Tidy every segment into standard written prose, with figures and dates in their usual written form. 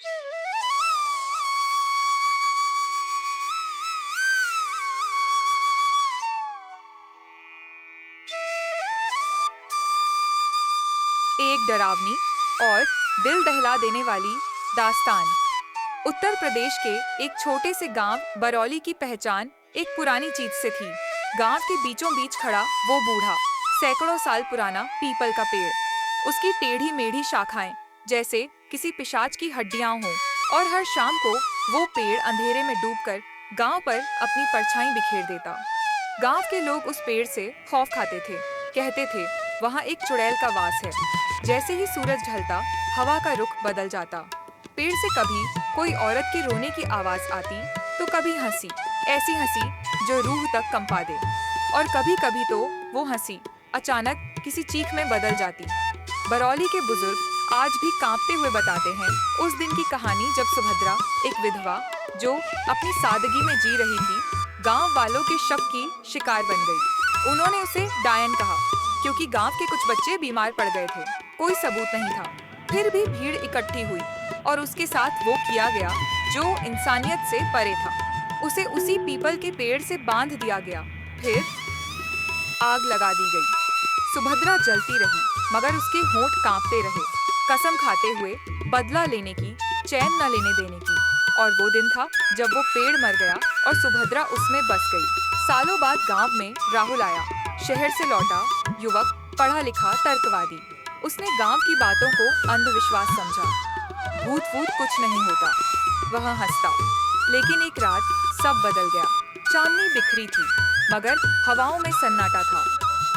एक डरावनी और दिल दहला देने वाली दास्तान। उत्तर प्रदेश के एक छोटे से गांव बरौली की पहचान एक पुरानी चीज से थी। गांव के बीचों बीच खड़ा वो बूढ़ा, सैकड़ों साल पुराना पीपल का पेड़। उसकी टेढ़ी मेढ़ी शाखाएं जैसे किसी पिशाच की हड्डियां हों, और हर शाम को वो पेड़ अंधेरे में डूबकर गांव पर अपनी परछाई बिखेर देता। गांव के लोग उस पेड़ से खौफ खाते थे। कहते थे, वहाँ एक चुड़ैल का वास है। जैसे ही सूरज ढलता, हवा का रुख बदल जाता। पेड़ से कभी कोई औरत के रोने की आवाज आती, तो कभी हंसी, ऐसी हंसी जो रूह तक कंपा दे। और कभी कभी तो वो हंसी अचानक किसी चीख में बदल जाती। बरौली के बुजुर्ग आज भी कांपते हुए बताते हैं उस दिन की कहानी, जब सुभद्रा, एक विधवा जो अपनी सादगी में जी रही थी, गांव वालों के शक की शिकार बन गई। उन्होंने उसे डायन कहा, क्योंकि गांव के कुछ बच्चे बीमार पड़ गए थे। कोई सबूत नहीं था, फिर भी भीड़ इकट्ठी हुई और उसके साथ वो किया गया जो इंसानियत से परे था। उसे उसी पीपल के पेड़ से बांध दिया गया, फिर आग लगा दी गई। सुभद्रा जलती रही, मगर उसके होंठ कांपते रहे, कसम खाते हुए बदला लेने की, चैन न लेने देने की। और वो दिन था जब वो पेड़ मर गया और सुभद्रा उसमें बस गई। सालों बाद गांव में राहुल आया, शहर से लौटा युवक, पढ़ा लिखा तर्कवादी। उसने गांव की बातों को अंधविश्वास समझा। भूत वूत कुछ नहीं होता, वह हंसता। लेकिन एक रात सब बदल गया। चांदनी बिखरी थी, मगर हवाओं में सन्नाटा था।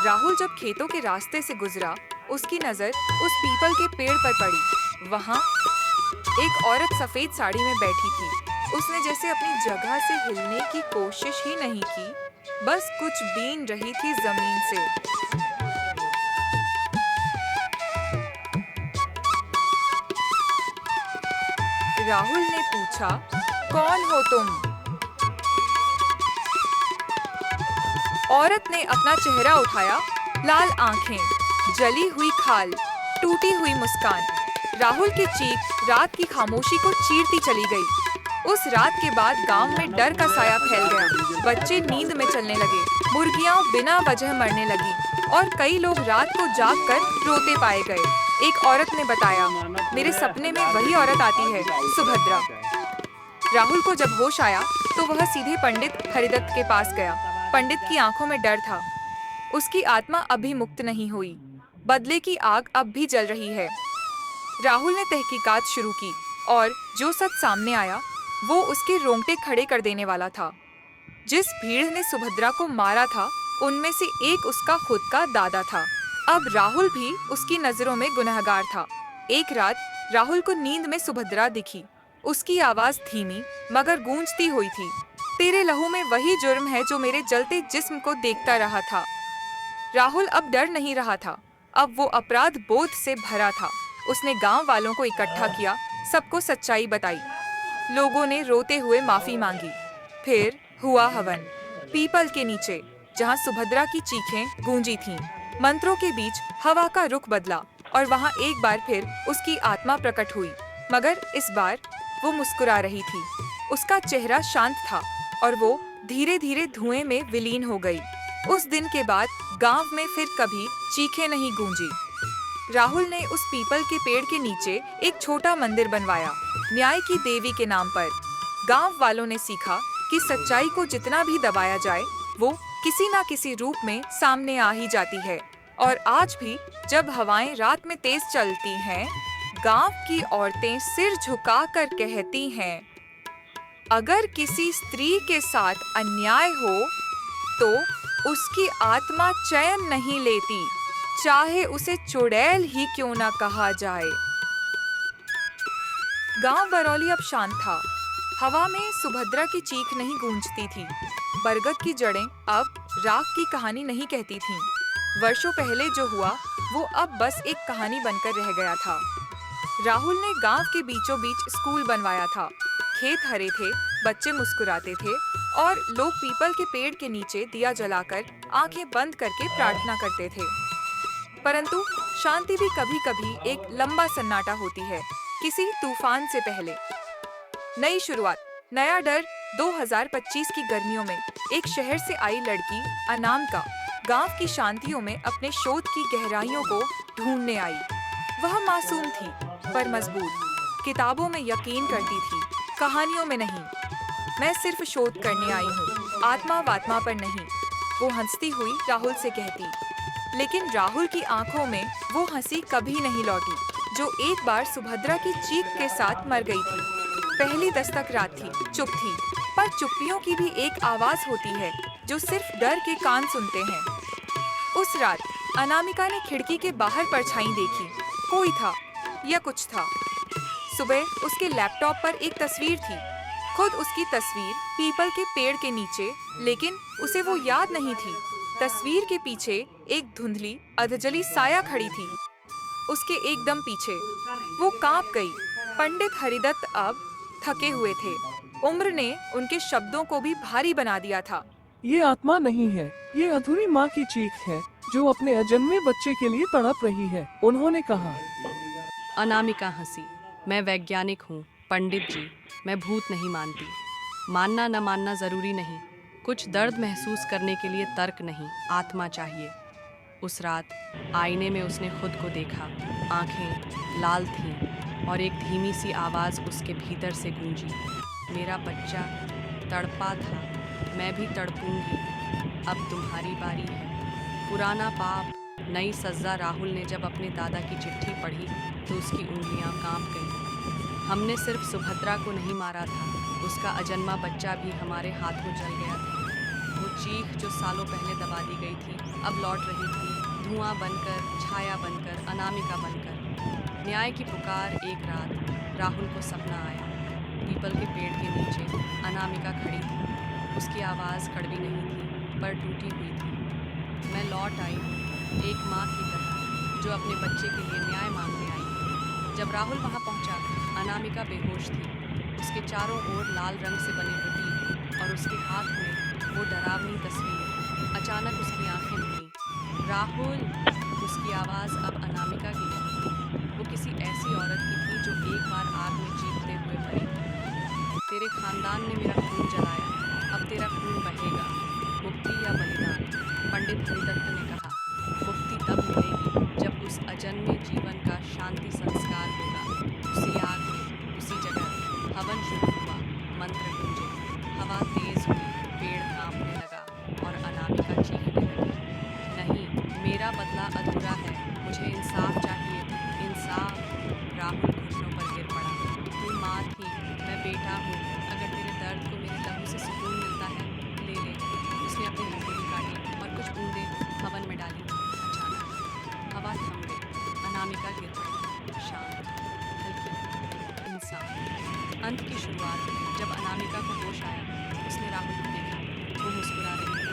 राहुल जब खेतों के रास्ते से गुजरा, उसकी नजर उस पीपल के पेड़ पर पड़ी। वहाँ एक औरत सफेद साड़ी में बैठी थी। उसने जैसे अपनी जगह से हिलने की कोशिश ही नहीं की, बस कुछ बीन रही थी जमीन से। राहुल ने पूछा, कौन हो तुम? औरत ने अपना चेहरा उठाया, लाल आंखें, जली हुई खाल, टूटी हुई मुस्कान। राहुल की चीख रात की खामोशी को चीरती चली गई। उस रात के बाद गांव में डर का साया फैल गया। बच्चे नींद में चलने लगे, मुर्गियां बिना वजह मरने लगी, और कई लोग रात को जागकर रोते पाए गए। एक औरत ने बताया, मेरे सपने में वही औरत आती है, सुभद्रा। राहुल को जब होश आया तो वह सीधे पंडित हरिदत्त के पास गया। पंडित की आंखों में डर था। उसकी आत्मा अभी मुक्त नहीं हुई, बदले की आग अब भी जल रही है। राहुल ने तहकीकात शुरू की, और जो सच सामने आया वो उसके रोंगटे खड़े कर देने वाला था। जिस भीड़ ने सुभद्रा को मारा था, उनमें से एक उसका खुद का दादा था। अब राहुल भी उसकी नजरों में गुनहगार था। एक रात राहुल को नींद में सुभद्रा दिखी। उसकी आवाज धीमी मगर गूंजती हुई थी, तेरे लहू में वही जुर्म है जो मेरे जलते जिस्म को देखता रहा था। राहुल अब डर नहीं रहा था, अब वो अपराध बोध से भरा था। उसने गांव वालों को इकट्ठा किया, सबको सच्चाई बताई। लोगों ने रोते हुए माफी मांगी। फिर हुआ हवन, पीपल के नीचे, जहां सुभद्रा की चीखें गूंजी थीं। मंत्रों के बीच हवा का रुख बदला, और वहां एक बार फिर उसकी आत्मा प्रकट हुई। मगर इस बार वो मुस्कुरा रही थी। उसका चेहरा शांत था, और वो धीरे धीरे धुएं में विलीन हो गई। उस दिन के बाद गांव में फिर कभी चीखें नहीं गूंजी। राहुल ने उस पीपल के पेड़ के नीचे एक छोटा मंदिर बनवाया, न्याय की देवी के नाम पर। गांव वालों ने सीखा कि सच्चाई को जितना भी दबाया जाए, वो किसी ना किसी रूप में सामने आ ही जाती है। और आज भी जब हवाएं रात में तेज चलती हैं, गांव की औरतें सिर झुकाकर कहती हैं, अगर किसी स्त्री के साथ अन्याय हो तो उसकी आत्मा चैन नहीं लेती, चाहे उसे चुड़ैल ही क्यों ना कहा जाए। गांव बरौली अब शांत था। हवा में सुभद्रा की चीख नहीं गूंजती थी। बरगद की जड़ें अब राख की कहानी नहीं कहती थीं। वर्षों पहले जो हुआ वो अब बस एक कहानी बनकर रह गया था। राहुल ने गांव के बीचों बीच स्कूल बनवाया था। खेत हरे थे, बच्चे मुस्कुराते थे, और लोग पीपल के पेड़ के नीचे दिया जलाकर आंखें बंद करके प्रार्थना करते थे। परंतु शांति भी कभी-कभी एक लंबा सन्नाटा होती है। किसी तूफान से पहले। नई शुरुआत, नया डर। 2025 की गर्मियों में एक शहर से आई लड़की अनामिका गांव की शांतियों में अपने शोध की गहराइयों को ढूंढने आई। वह मासूम थी पर मजबूत, किताबों में यकीन करती थी, कहानियों में नहीं। मैं सिर्फ शोध करने आई हूँ, आत्मा वात्मा पर नहीं, वो हंसती हुई राहुल से कहती। लेकिन राहुल की आंखों में वो हंसी कभी नहीं लौटी, जो एक बार सुभद्रा की चीख के साथ मर गई थी। पहली दस्तक रात थी, चुप थी, पर चुप्पियों की भी एक आवाज होती है जो सिर्फ डर के कान सुनते हैं। उस रात अनामिका ने खिड़की के बाहर परछाई देखी। कोई था या कुछ था। सुबह उसके लैपटॉप पर एक तस्वीर थी, खुद उसकी तस्वीर पीपल के पेड़ के नीचे, लेकिन उसे वो याद नहीं थी। तस्वीर के पीछे एक धुंधली अधजली साया खड़ी थी। उसके एकदम पीछे वो कांप गई। पंडित हरिदत्त अब थके हुए थे। उम्र ने उनके शब्दों को भी भारी बना दिया था। ये आत्मा नहीं है, ये अधूरी माँ की चीख है जो अपने अजन्मे बच्चे के लिए तड़प रही है, उन्होंने कहा। अनामिका हंसी। मैं वैज्ञानिक हूँ पंडित जी, मैं भूत नहीं मानती। मानना न मानना जरूरी नहीं, कुछ दर्द महसूस करने के लिए तर्क नहीं, आत्मा चाहिए। उस रात आईने में उसने खुद को देखा। आंखें लाल थीं और एक धीमी सी आवाज़ उसके भीतर से गूंजी। मेरा बच्चा तड़पा था, मैं भी तड़पूंगी, अब तुम्हारी बारी है। पुराना पाप, नई सज़ा। राहुल ने जब अपने दादा की चिट्ठी पढ़ी तो उसकी उंगलियां कांप गईं। हमने सिर्फ सुभद्रा को नहीं मारा था, उसका अजन्मा बच्चा भी हमारे हाथों जल गया था। वो चीख जो सालों पहले दबा दी गई थी अब लौट रही थी, धुआं बनकर, छाया बनकर, अनामिका बनकर। न्याय की पुकार। एक रात राहुल को सपना आया। पीपल के पेड़ के नीचे अनामिका खड़ी थी। उसकी आवाज़ कड़वी नहीं थी पर टूटी हुई थी। मैं लौट आई हूँ, एक माँ की तरह जो अपने बच्चे के लिए न्याय मांगने आई। जब राहुल वहाँ पहुँचा, अनामिका बेहोश थी। उसके चारों ओर लाल रंग से बने प्रतीक और उसके हाथ में वो डरावनी तस्वीर। अचानक उसकी आंखें खुली। राहुल, उसकी आवाज़ अब अनामिका की नहीं थी। वो किसी ऐसी औरत की थी जो एक बार आग में चीखते हुए मरी। तेरे खानदान ने मेरा खून जलाया, अब तेरा खून बहेगा। मुक्ति या बलिदान? पंडित हरिदत्त ने कहा। मुक्ति तब मिलेगी जब उस अजन्मे जीवन का शांति संस्कार होगा। उसी आग में, उसी जगह। हवन शुरू हुआ, मंत्र गूंजे, हवा तेज हुई, पेड़ कांपने लगा और अनामिका चीखने लगी। नहीं, मेरा बदला अधूरा है, मुझे इंसाफ चाहिए, इंसाफ। राहुल घुटनों पर गिर पड़ा। तू माँ थी, मैं बेटा हूँ, अगर तेरे दर्द को मेरे लहू से सुकून मिलता है, ले ले। उसने अपनी हथेली काटी और कुछ बूंदें हवन में डाली। अचानक हवा थम गई, अनामिका गिर पड़ी, शांत, हल्की, इंसान। अंत की शुरुआत। जब अनामिका को होश आया, उसने राहुल को देखा। वो मुस्कुरा रही थी।